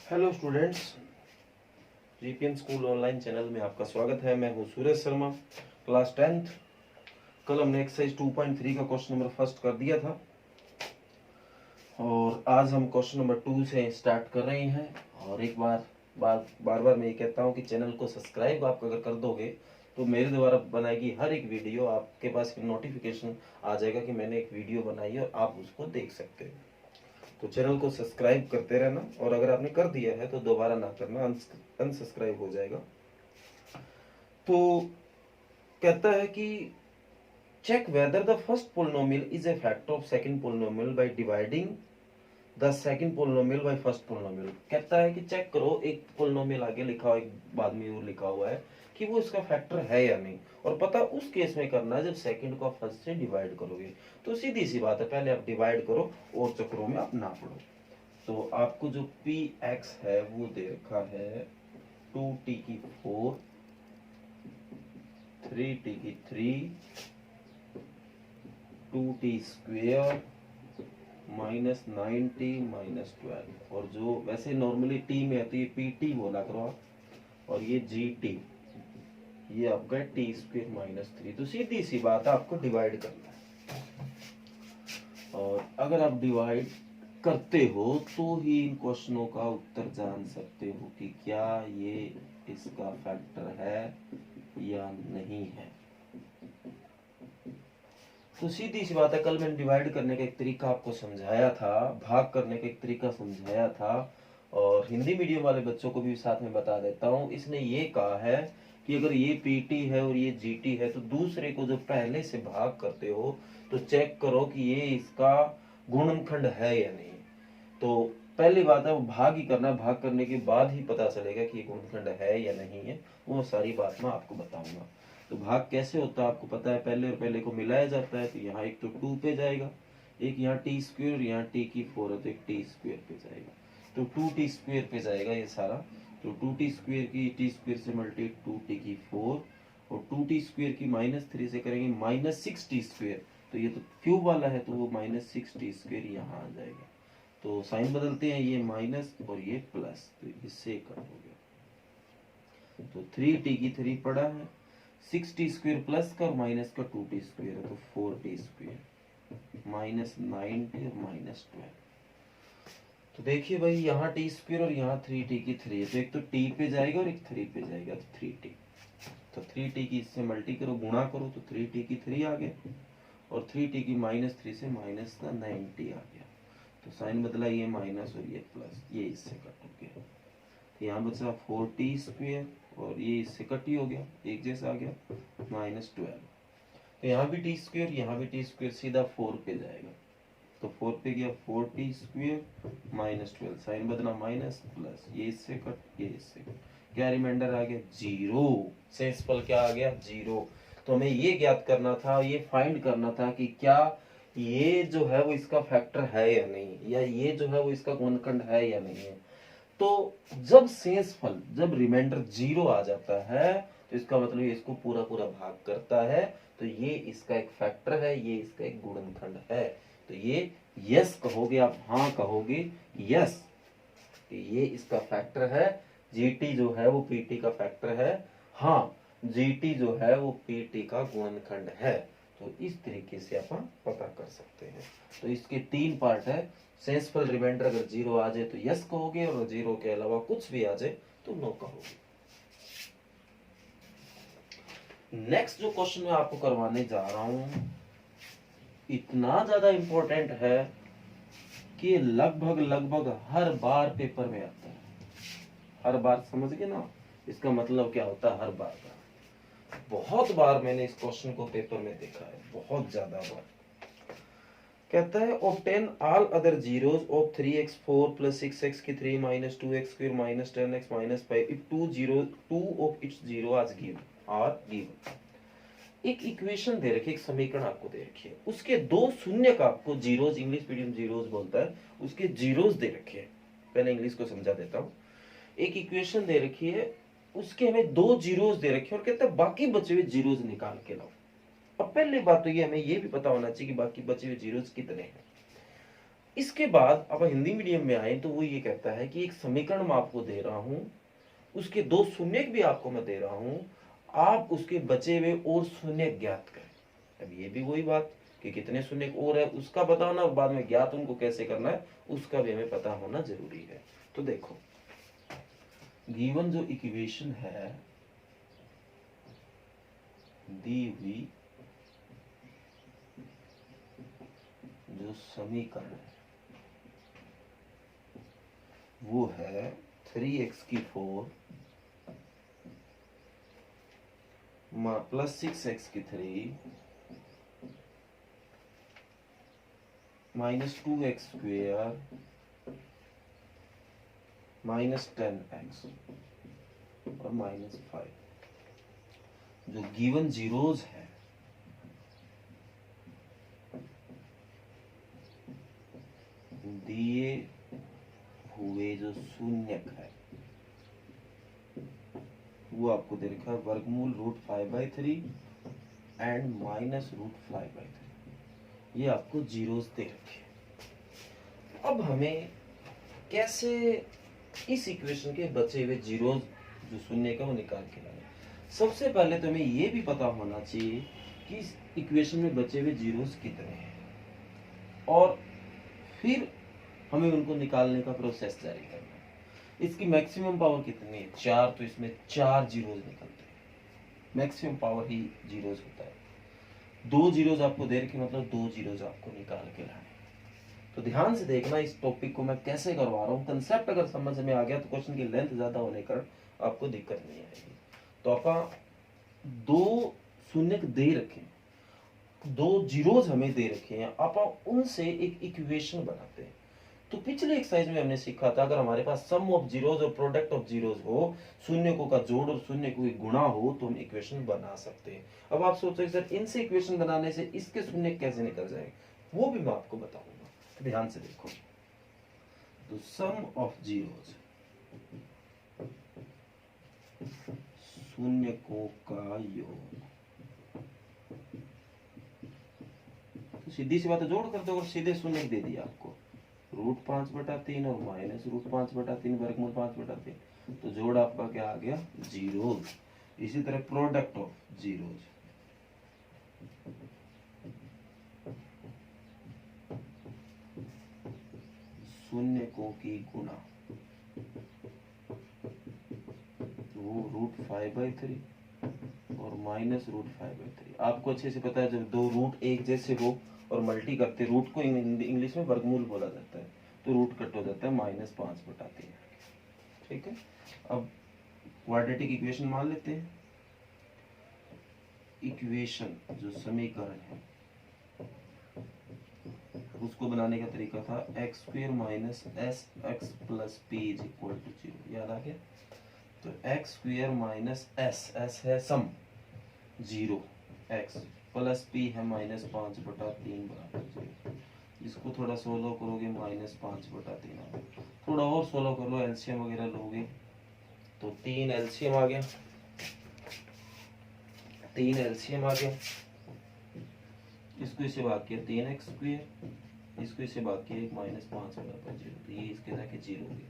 Hello students, GPM school online channel में आपका स्वागत है। मैं हूं सूरज शर्मा, क्लास 10th। कल हमने एक्सरसाइज 2.3 का क्वेश्चन नंबर फर्स्ट कर दिया था और आज हम क्वेश्चन नंबर 2 से स्टार्ट कर रहे हैं। और एक बार बार मैं ये कहता हूं कि चैनल को सब्सक्राइब आप अगर कर दोगे तो मेरे द्वारा बनाई गई हर एक वीडियो आपके पास नोटिफिकेशन आ जाएगा कि मैंने एक वीडियो बनाई है और आप उसको देख सकते हो। तो चैनल को सब्सक्राइब करते रहना और अगर आपने कर दिया है तो दोबारा ना करना, अनसब्सक्राइब हो जाएगा। तो कहता है कि check whether the first polynomial is a factor of second polynomial by dividing the second polynomial by first polynomial. कहता है कि चेक करो, एक पोलिनोमियल आगे लिखा हुआ, एक बाद में और लिखा हुआ है कि वो इसका फैक्टर है या नहीं, और पता उस केस में करना है जब सेकंड को फर्स्ट से डिवाइड करोगे। तो सीधी सी बात है, पहले आप डिवाइड करो और चक्रों में आप ना पढ़ो। तो आपको जो पी एक्स है वो दे रखा है 2t की 4, 3t की 3, 2t square minus 9t minus 12। और जो वैसे नॉर्मली टी में आती है पी टी बोला करो आप, और ये जी टी, ये आपका टी स्क्वेयर माइनस 3। तो सीधी सी बात है, आपको डिवाइड करना है। और अगर आप डिवाइड करते हो तो ही इन क्वेश्चनों का उत्तर जान सकते हो कि क्या ये इसका फैक्टर है या नहीं है। तो सीधी सी बात है, कल मैंने डिवाइड करने का एक तरीका आपको समझाया था, भाग करने का एक तरीका समझाया था, और हिंदी मीडियम वाले बच्चों को भी साथ में बता देता हूँ। इसने ये कहा है कि अगर ये पीटी है और ये जीटी है तो दूसरे को जो पहले से भाग करते हो तो चेक करो कि ये इसका गुणनखंड है या नहीं। तो पहली बात है वो भाग ही करना, भाग करने के बाद ही पता चलेगा कि ये गुणनखंड है या नहीं है। वो सारी बात मैं आपको बताऊंगा। तो भाग कैसे होता है आपको पता है, पहले और पहले को मिलाया जाता है। तो यहाँ एक तो 2 पे जाएगा, एक यहाँ टी स्क्वेयर और यहाँ टी की 4 है तो एक टी स्क्वेयर पे जाएगा। तो 2t स्क्वेयर पे जाएगा ये सारा। तो 2t स्क्वेयर की टी स्क्वेयर से मल्टी 2t की 4, और 2t स्क्वेयर की -3 से करेंगे -6t स्क्वेयर। तो ये तो क्यूब वाला है तो वो -6t स्क्वेयर यहाँ आ जाएगा। तो साइन बदलते हैं, ये माइनस और ये प्लस, तो इससे कट हो गया। तो 3t की 3 पड़ा है, 6t स्क्वेयर प्लस का और माइनस का 2t स्क्वेयर है तो 4t स्क्वेयर -9t और -12। तो देखिए भाई, यहाँ टी स्क्वेयर और यहाँ 3t की 3 है तो एक तो t पे जाएगा और एक 3 पे जाएगा तो 3t। तो 3t की इससे मल्टी करो, गुणा करो तो 3t की 3 आ गया, और 3t की -3 से माइनस का 9t आ गया। तो साइन बदला, ये माइनस और ये प्लस, ये इससे कट हो गया। तो यहाँ बचा 4t स्क्वेयर और ये इससे कट ही हो गया, एक जैसा आ गया -12। तो यहाँ भी टी स्क्वेयर, यहाँ भी टी स्क्वेयर, सीधा 4 पे जाएगा। तो 4 पे गया 4t स्क्वेयर -12, साइन बदला माइनस प्लस, ये इससे कट, ये इससे कट, क्या रिमाइंडर आ गया 0। शेषफल क्या आ गया 0। तो हमें ये ज्ञात करना था, ये फाइंड करना था कि क्या ये जो है वो इसका फैक्टर है या नहीं, या ये जो है वो इसका गुणनखंड है या नहीं है। तो जब शेषफल, जब रिमाइंडर 0 आ जाता है तो इसका मतलब ये इसको पूरा पूरा भाग करता है, तो ये इसका एक फैक्टर है, ये इसका एक गुणनखंड है। तो ये यस कहोगे आप, हाँ कहोगे यस, ये इसका फैक्टर है। जीटी जो है वो पीटी का फैक्टर है, हाँ जीटी जो है वो पीटी का गुणनखंड है। तो इस तरीके से आप पता कर सकते हैं। तो इसके 3 पार्ट है। शेषफल रिमाइंडर अगर 0 आ जाए तो यस कहोगे, और 0 के अलावा कुछ भी आ जाए तो नो कहोगे। नेक्स्ट जो क्वेश्चन मैं आपको करवाने जा रहा हूं इतना ज्यादा इंपॉर्टेंट है कि लगभग लगभग हर बार पेपर में आता है। हर बार, समझ गए ना इसका मतलब क्या होता है, हर बार का। बहुत बार मैंने इस क्वेश्चन को पेपर में देखा है, बहुत ज्यादा बार। कहता है obtain all other zeros of 3x 4 plus 6x की 3 minus 2x square minus 10x minus 5 if two of its zero as given are given। एक इक्वेशन दे रखी, एक समीकरण आपको दे रखी है, उसके 2 शून्य का आपको जीरोज, इंग्लिश मीडियम जीरोज बोलता है, उसके जीरोज दे रखे हैं। पहले इंग्लिश को समझा देता हूँ। एक इक्वेशन दे रखी है, उसके हमें 2 जीरोज दे रखे हैं और कहते हैं बाकी बचे हुए जीरोज निकाल के लाओ। अब पहली बात तो ये हमें ये भी पता होना चाहिए कि बाकी बचे हुए जीरोज कितने हैं। इसके बाद अब हिंदी मीडियम में आए तो वो ये कहता है कि एक समीकरण मैं आपको दे रहा हूं, उसके दो शून्य भी आपको मैं दे रहा हूं, आप उसके बचे हुए और शून्य ज्ञात करें। अब ये भी वही बात कि कितने शून्य और है उसका पता होना, बाद में ज्ञात उनको कैसे करना है उसका भी हमें पता होना जरूरी है। तो देखो गिवन जो इक्वेशन है, दी हुई जो समीकरण है वो है 3x की 4 प्लस 6x की 3 minus 2x square minus 10x और माइनस 5 जो गिवन जीरोज है दिए हुए जो शून्यक है वो आपको दे रखा है वर्गमूल √5/3 एंड माइनस √5/3। ये आपको जीरोस दे रखे। अब हमें कैसे इस इक्वेशन के बचे हुए जीरोस जो शून्य का वो निकाल के लाए। सबसे पहले तो हमें ये भी पता होना चाहिए कि इस इक्वेशन में बचे हुए जीरोस कितने हैं और फिर हमें उनको निकालने का प्रोसेस जारी करना है। इसकी मैक्सिमम पावर कितनी है 4, तो इसमें 4 जीरोस निकलते हैं। मैक्सिमम पावर ही जीरोस होता है। 2 जीरोस आपको दे रखे मतलब 2 जीरोस आपको निकाल के लाने। तो ध्यान से देखना इस टॉपिक को मैं कैसे करवा रहा हूँ। कंसेप्ट अगर समझ में आ गया तो क्वेश्चन की लेंथ ज्यादा होने कारण आपको दिक्कत नहीं आएगी। तो आप 2 शून्य दे रखे, 2 जीरोस हमें दे रखे हैं, आप उनसे एक इक्वेशन बनाते हैं। तो पिछले एक्सरसाइज में हमने सीखा था अगर हमारे पास सम ऑफ जीरोस और प्रोडक्ट ऑफ जीरोस हो, शून्यकों का जोड़ और शून्य को गुणा हो तो हम इक्वेशन बना सकते हैं। अब आप सोचो सर इनसे इक्वेशन बनाने से इसके शून्य कैसे निकल जाएंगे, वो भी मैं आपको बताऊंगा। तो ध्यान से देखो, तो सम ऑफ जीरोस शून्यकों का योग, तो सीधी सी बात है जोड़ कर दो और सीधे शून्य दे दिया आपको √5/3 और माइनस √5/3 वर्गमूल 5/3। तो जोड़ आपका क्या आ गया जीरोस। इसी तरह प्रोडक्ट ऑफ जीरोस, शून्यकों की गुणा, वो √5/3 और माइनस √5/3। आपको अच्छे से पता है जब दो रूट एक जैसे हो और मल्टी करते, रूट को इंग्लिश में वर्गमूल बोला जाता है, तो रूट कट हो जाता है -5/3। ठीक है। अब क्वाड्रेटिक इक्वेशन मान लेते हैं। इक्वेशन जो समीकरण है उसको बनाने का तरीका था x² - sx + p = 0। याद आ गया। तो x² - s है सम 0, x प्लस p है -5/3 बराबर 0। इसको थोड़ा सोल्व करोगे -5/3। थोड़ा और सोल्व कर लो, एलसीएम वगैरह लोगे तो 3 एलसीएम आ गया, 3 एलसीएम आ गया। इसको इसे भाग किया 3x², इसको इसे भाग किया -5 बराबर 0। तो ये इसके जाके 0 हो गया।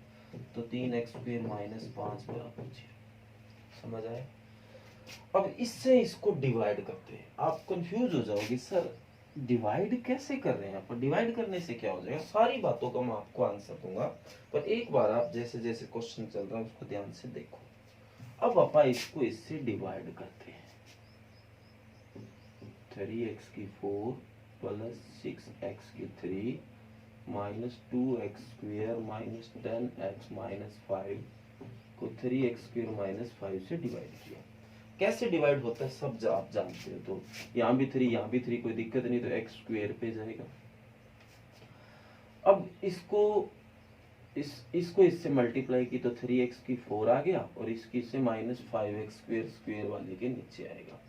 तो 3x² - 5 बराबर 0। समझ आया। अब इससे इसको डिवाइड करते हैं। आप कंफ्यूज हो जाओगे सर डिवाइड कैसे कर रहे हैं, आप डिवाइड करने से क्या हो जाएगा। सारी बातों का मैं आपको आंसर दूंगा, पर एक बार आप जैसे जैसे क्वेश्चन चल रहा है उसको ध्यान से देखो। अब अपा इसको इससे डिवाइड करते हैं। 3x की 4 प्लस 6x की 3 -2x² - 10x - 5 को 3x² - 5 से डिवाइड किया। कैसे डिवाइड होता है सब आप जानते हो। तो यहाँ भी 3 यहाँ भी 3, कोई दिक्कत नहीं, तो x² पे जाएगा। अब इसको इससे मल्टीप्लाई की तो 3x की 4 आ गया और इसकी से -5x² वाले के नीचे आएगा।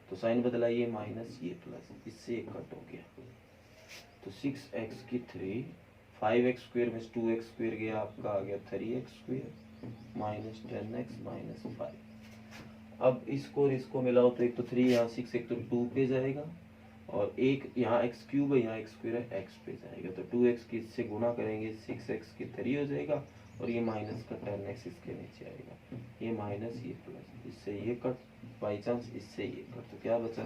तो साइन बदलाइए माइनस ये प्लस, इससे एक कट हो गया। तो 6x की 3, 5x² में 2x² गया, आपका आ गया 3x² -10x - 5। अब इसको और इसको मिलाओ तो एक तो 3 यहाँ 6, एक तो 2 पे जाएगा और एक यहाँ एक्स क्यूब है, यहाँ एक्स स्क्वायर है, एक्स पे जाएगा तो 2x की इससे गुना करेंगे 6x की 3 हो जाएगा और ये माइनस का 10x इसके नीचे आएगा, ये माइनस ये प्लस, इससे ये कट, बाई चांस इससे ये कट, तो क्या बचा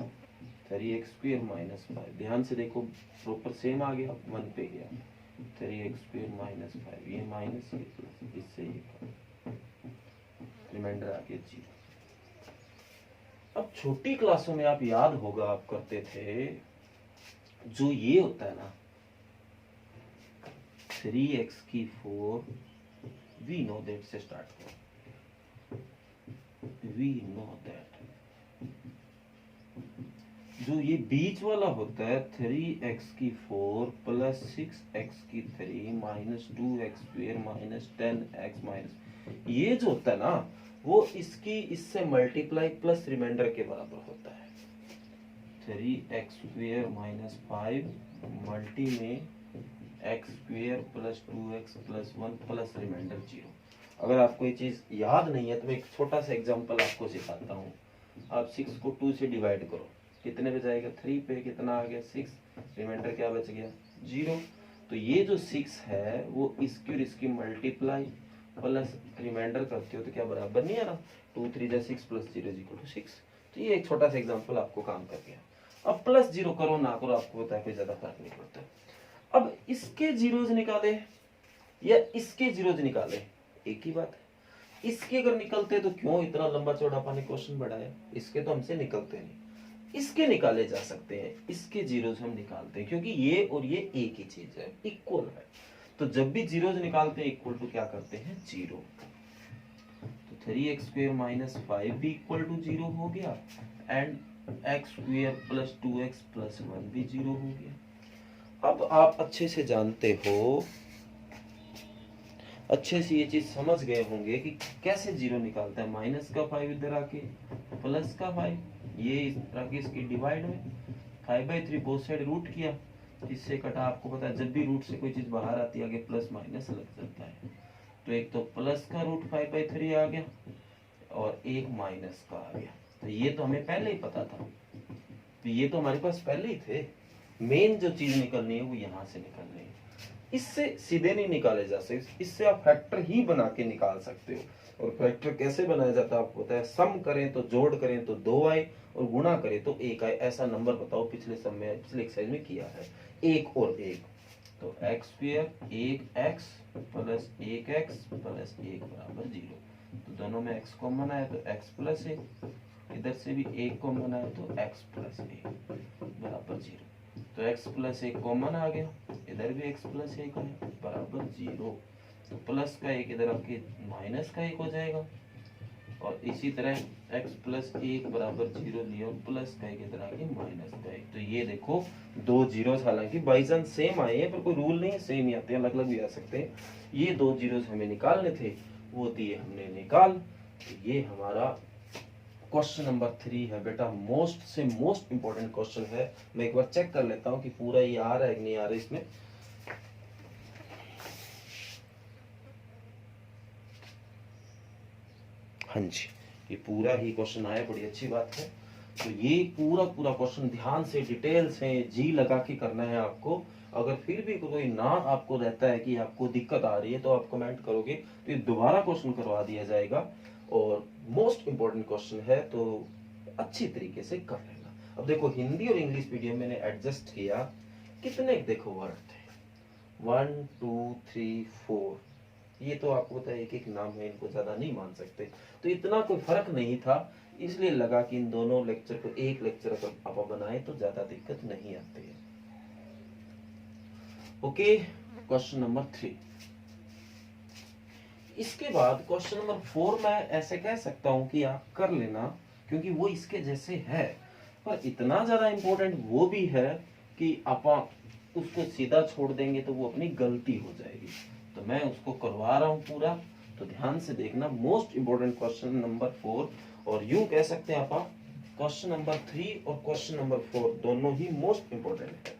3x स्क्वायर माइनस 5। ध्यान से देखो प्रॉपर सेम आ गया, 1 पे गया, 3x स्क्वायर माइनस 5, ये माइनस ये प्लस, इससे ये कट, रिमाइंडर आ गया 0। अब छोटी क्लासों में आप याद होगा आप करते थे, जो ये होता है ना 3x की 4, वी नो दैट से स्टार्ट करो, वी नो दैट, जो ये बीच वाला होता है 3x की 4 प्लस 6x की 3 minus 2x square minus 10x minus, ये जो होता है ना वो इसकी इससे मल्टीप्लाई प्लस रिमाइंडर के बराबर होता है। 3x स्क्वायर माइनस 5 मल्टी में x square plus 2x plus 1 plus remainder 0। अगर आपको ये चीज याद नहीं है तो मैं एक छोटा सा एग्जांपल आपको सिखाता हूँ। आप 6 को 2 से डिवाइड करो, कितने पे जाएगा 3 पे, कितना आ गया 6, रिमाइंडर क्या बच गया 0। तो ये जो 6 है वो इसकी और इसकी मल्टीप्लाई प्लस रिमाइंडर करते हो तो क्या बराबर नहीं आ रहा, 2 3 जा 6 प्लस 0 इज इक्वल टू 6। तो ये एक छोटा सा एग्जांपल आपको काम कर गया। अब प्लस 0 करो ना करो आपको पता है कोई ज्यादा फर्क नहीं पड़ता। अब इसके जीरोज निकाले या इसके जीरोज निकाले एक ही बात है। इसके अगर निकलते तो क्यों इतना लंबा चौड़ा पानी क्वेश्चन बढ़ाया, इसके तो हमसे निकलते नहीं, इसके निकाले जा सकते हैं, इसके जीरोज हम निकालते हैं क्योंकि ये और ये एक ही चीज है, इक्वल है। तो जब भी जीरोज निकालते हैं इक्वल टू क्या करते हैं 0। तो 3x स्क्वायर माइनस 5 भी इक्वल टू 0 हो गया and x square plus 2x plus 1 भी 0 हो गया। अब आप अच्छे से जानते हो, अच्छे से ये चीज समझ गए होंगे कि कैसे 0 निकालता है। माइनस का 5 इधर आके प्लस का 5, ये इस तरह की इसकी डिवाइड में 5/3 बोथ साइड रूट किया, इससे कटा। आपको पता है जब भी रूट से कोई चीज बाहर आती है आगे प्लस माइनस लग जाता है। तो एक तो प्लस का रूट 5/3 आ गया और एक माइनस का आ गया। तो ये तो हमें पहले ही पता था, तो ये तो हमारे पास पहले ही थे। मेन जो चीज निकलनी है वो यहाँ से निकलनी है, इससे सीधे नहीं निकाले जा सकते, इससे आप फैक्टर ही बना के निकाल सकते हो। और फैक्टर कैसे बनाया जाता है आपको पता है, सम करें तो जोड़ करें तो 2 आए और गुणा करें तो 1 आए। ऐसा नंबर बताओ पिछले सम में, पिछले एक्सरसाइज में किया है, 1 और 1। तो x square 1x plus 1x plus 1 बराबर 0। तो दोनों में x कॉमन आया तो x प्लस 1, इधर से भी 1 कॉमन आया तो x प्लस 1 बराबर 0। तो x प्लस 1 कॉमन आ गया, इधर भी x प्लस 1 आया बराबर 0। तो प्लस का 1 इधर आपके माइनस का 1 हो जाएगा और इसी तरह x प्लस 1 बराबर 0 लिया और प्लस का 1 इधर आके माइनस का 1। तो ये देखो दो जीरोस, हालांकि बाई चांस सेम आए हैं पर कोई रूल नहीं है, सेम ही आते हैं, अलग अलग भी आ सकते हैं। ये दो जीरोस हमें निकालने थे, वो दिए हमने निकाल। तो ये हमारा क्वेश्चन नंबर 3 है बेटा, मोस्ट से मोस्ट इंपॉर्टेंट क्वेश्चन है। मैं एक बार चेक कर लेता हूँ कि पूरा ये आ रहा है कि नहीं आ रहा है इसमें। हाँ जी, ये पूरा ही क्वेश्चन आया, बड़ी अच्छी बात है। तो ये पूरा पूरा क्वेश्चन ध्यान से डिटेल से जी लगा के करना है आपको। अगर फिर भी कोई ना आपको रहता है कि आपको दिक्कत आ रही है तो आप कमेंट करोगे तो ये दोबारा क्वेश्चन करवा दिया जाएगा। और मोस्ट इंपॉर्टेंट क्वेश्चन है तो अच्छी तरीके से कर लेना। अब देखो हिंदी और इंग्लिश मीडियम मैंने एडजस्ट किया, कितने देखो वर्ड थे 1 2 3 4, ये तो आपको पता है एक एक नाम है, इनको ज्यादा नहीं मान सकते। तो इतना कोई फर्क नहीं था, इसलिए लगा कि इन दोनों लेक्चर को एक लेक्चर अगर आप बनाए तो ज्यादा दिक्कत नहीं आती है। Okay, question number 3। इसके बाद क्वेश्चन नंबर 4 मैं ऐसे कह सकता हूं कि आप कर लेना क्योंकि वो इसके जैसे है, पर इतना ज्यादा इंपॉर्टेंट वो भी है कि आप उसको सीधा छोड़ देंगे तो वो अपनी गलती हो जाएगी। तो मैं उसको करवा रहा हूं पूरा, तो ध्यान से देखना। मोस्ट इंपॉर्टेंट क्वेश्चन नंबर 4, और यूं कह सकते हैं आप क्वेश्चन नंबर 3 और क्वेश्चन नंबर 4 दोनों ही मोस्ट इंपॉर्टेंट है।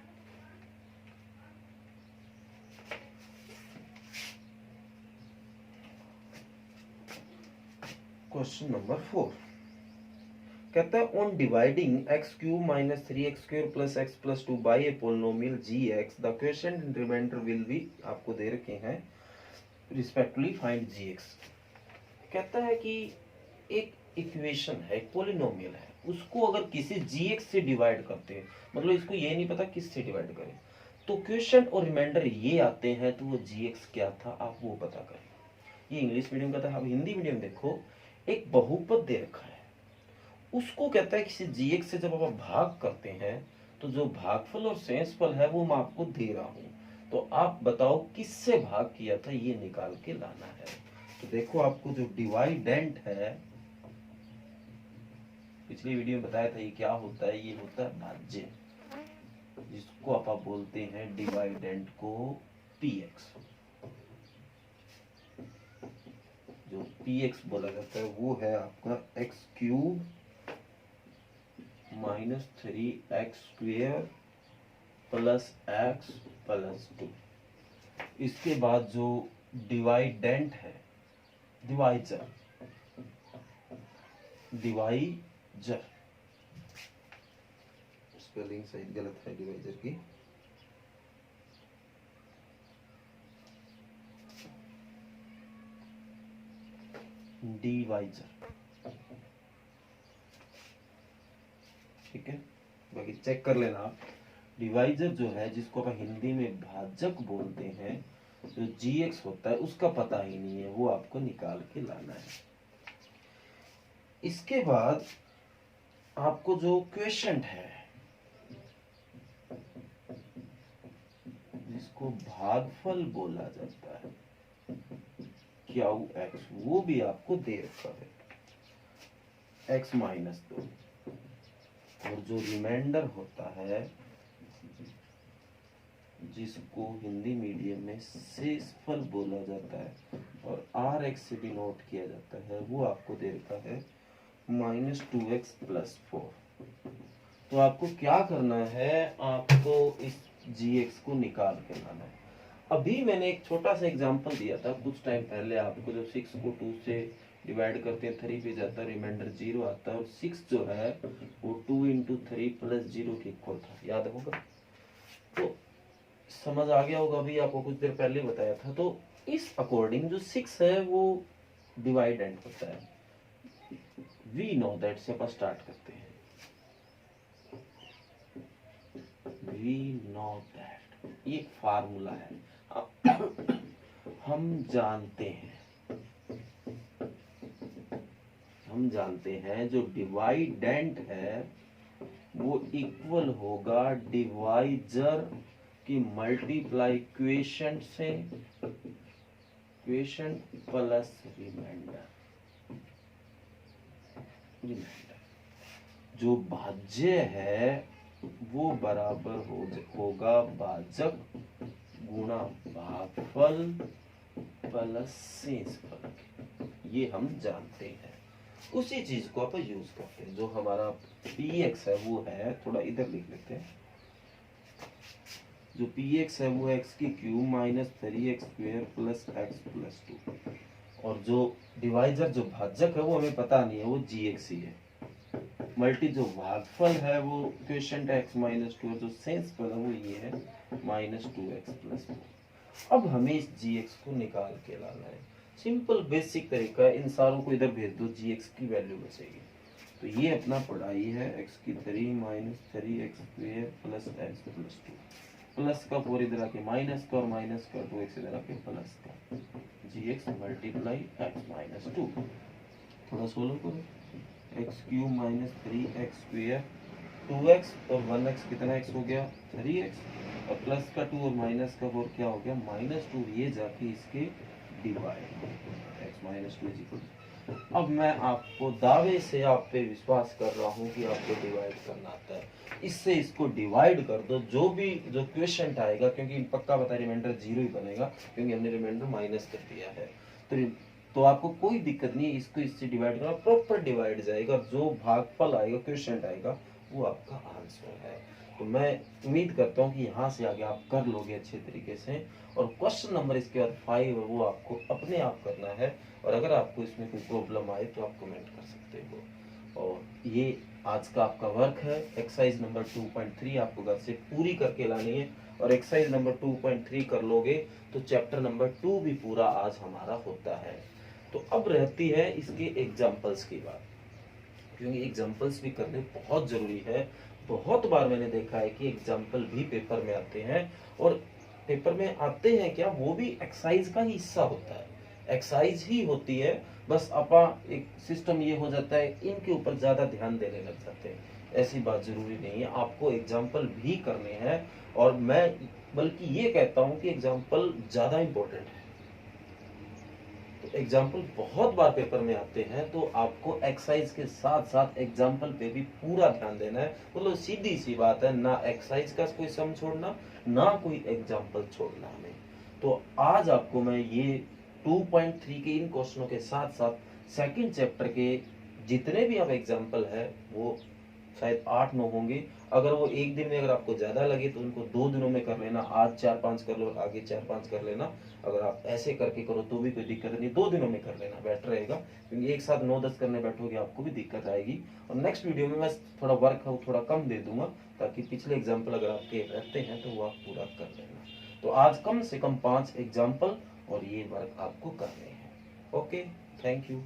क्वेश्चन नंबर 4, कहता है on dividing x cube minus 3x square plus x plus 2 by a polynomial gx the question and remainder will be, आपको दे रखे हैं रिस्पेक्टिवली फाइंड gx। कहता है कि एक इक्वेशन है, एक पोलिनोमियल है, उसको अगर किसी gx से डिवाइड करते हैं, मतलब इसको ये नहीं पता किस से डिवाइड करें, तो क्वेश्चन और रिमाइंडर ये आते हैं, तो वो gx क्या था आप वो पता करें। ये इंग्लिश मीडियम का था। अब हिंदी मीडियम देखो, एक बहुपद दे रखा है, उसको कहता है किसी gx से जब आप भाग करते हैं तो जो भागफल और शेषफल है वो मैं आपको दे रहा हूं, तो आप बताओ किससे भाग किया था, ये निकाल के लाना है। तो देखो आपको जो डिवाइडेंट है, पिछली वीडियो में बताया था ये क्या होता है, ये होता है भाज्य, जिसको आप बोलते हैं डिवाइडेंट को px। जो px बोला जाता है वो है आपका x cube minus 3x square plus x plus 2। इसके बाद जो डिवाइडेंट है, डिवाइजर, डिवाइजर स्पेलिंग सही गलत है डिवाइजर की, डिवाइजर, ठीक है। बाकी चेक कर लेना आप। डिवाइजर जो है, जिसको अपन हिंदी में भाजक बोलते हैं, जो gx होता है उसका पता ही नहीं है, वो आपको निकाल के लाना है। इसके बाद आपको जो क्वेश्चन है, जिसको भागफल बोला जाता है क्यू एक्स, वो भी आपको दे रखा है x माइनस 2। और जो रिमाइंडर होता है, जिसको हिंदी मीडियम में शेषफल बोला जाता है और rx से भी नोट किया जाता है, वो आपको दे रखा है माइनस 2x प्लस 4। तो आपको क्या करना है, आपको इस gx को निकाल के लाना है। अभी मैंने एक छोटा सा एग्जांपल दिया था कुछ टाइम पहले आपको, जब 6 को 2 से डिवाइड करते हैं 3 पे जाता है, रिमाइंडर 0 आता है, और 6 जो है वो 2 इंटू 3 प्लस 0 के इक्वल था, याद होगा। तो समझ आ गया होगा, अभी आपको कुछ देर पहले बताया था। तो इस अकॉर्डिंग जो 6 है वो डिवाइडेंट होता है। वी नो दैट से अपन स्टार्ट करते हैं। वी नो दैट, ये फार्मूला है, हम जानते हैं जो डिवाइडेंट है वो इक्वल होगा डिवाइजर की मल्टीप्लाई क्वेश्चन से, क्वेश्चन प्लस रिमाइंडर। जो भाज्य है वो बराबर होगा भाजक गुणा भागफल प्लस शेषफल। ये हम जानते हैं, उसी चीज को आप यूज करते हैं। जो हमारा px है वो है, थोड़ा इधर लिख लेते हैं, जो px है वो x की cube minus 3x square plus x plus 2। और जो डिवाइजर जो भाजक है वो हमें पता नहीं है, वो gx ही है। मल्टी जो भागफल है वो क्वेश्चन x माइनस 2, जो शेषफल है वो ये है माइनस 2x प्लस 4। अब हमें इस gx को निकाल के लाना है। सिंपल बेसिक तरीका है, इन सारों को इधर भेज दो, gx की वैल्यू बचेगी। तो ये अपना पढ़ाई है x की 3 minus 3x square plus x plus 2, plus का 4 इधर आके माइनस का, और माइनस का 2x इधर आके प्लस का, gx मल्टीप्लाई x माइनस 2। थोड़ा सोल्व करो, x cube minus 3x square 2x और 1x कितना x हो गया 3x, और प्लस का 2 और माइनस का 4 क्या हो गया माइनस 2। ये जाके इसके divide, x minus 2 is equal. अब मैं आपको दावे से आप पे विश्वास कर रहा हूँ कि आपको डिवाइड करना आता है। इससे इसको डिवाइड कर दो, जो भी जो क्वेश्चन आएगा, क्योंकि पक्का पता है रिमाइंडर 0 ही बनेगा, क्योंकि हमने रिमाइंडर माइनस कर दिया है। तो आपको कोई दिक्कत नहीं है, इसको इससे डिवाइड करना, प्रॉपर डिवाइड जाएगा, जो भागफल आएगा क्वेश्चन आएगा वो आपका आंसर है। तो मैं उम्मीद करता हूँ कि यहाँ से आगे आप कर लोगे अच्छे तरीके से। और क्वेश्चन नंबर इसके बाद 5 है, वो आपको अपने आप करना है, और अगर आपको इसमें कोई प्रॉब्लम आए तो आप कमेंट कर सकते हो। और ये आज का आपका वर्क है। एक्सरसाइज नंबर 2.3 आपको घर से पूरी करके लानी है, और एक्सरसाइज नंबर 2.3 कर लोगे तो चैप्टर नंबर 2 भी पूरा आज हमारा होता है। तो अब रहती है इसके एग्जाम्पल्स की बात, क्योंकि एग्जाम्पल्स भी करने बहुत जरूरी है। बहुत बार मैंने देखा है कि एग्जाम्पल भी पेपर में आते हैं, और पेपर में आते हैं क्या, वो भी एक्सरसाइज का ही हिस्सा होता है, एक्सरसाइज ही होती है। बस अपा एक सिस्टम ये हो जाता है, इनके ऊपर ज्यादा ध्यान देने लग जाते हैं। ऐसी बात जरूरी नहीं है, आपको एग्जाम्पल भी करने हैं। और मैं बल्कि ये कहता हूं कि एग्जाम्पल ज्यादा इंपॉर्टेंट है। तो एग्जाम्पल बहुत बार पेपर में आते हैं, तो आपको एक्सरसाइज के साथ साथ एग्जाम्पल पे भी पूरा ध्यान देना है। मतलब सीधी सी बात है, ना एक्सरसाइज का कोई सम छोड़ना, ना कोई एग्जाम्पल छोड़ना हमें। तो आज आपको मैं ये 2.3 के इन क्वेश्चनों के साथ साथ सेकंड चैप्टर के जितने भी आप एग्जाम्पल है, वो शायद 8-9 होंगे। अगर वो एक दिन में अगर आपको ज्यादा लगे तो उनको 2 दिनों में कर लेना, आज 4-5 कर लो, आगे 4-5 कर लेना। अगर आप ऐसे करके करो तो भी कोई दिक्कत नहीं, 2 दिनों में कर लेना बेटर रहेगा, क्योंकि एक साथ 9-10 करने बैठोगे आपको भी दिक्कत आएगी। और नेक्स्ट वीडियो में मैं थोड़ा वर्क है वो थोड़ा कम दे दूंगा, ताकि पिछले एग्जाम्पल अगर आपके रहते हैं तो वो आप पूरा कर लेना। तो आज कम से कम 5 एग्जाम्पल और ये वर्क आपको करने हैं। Okay, thank you.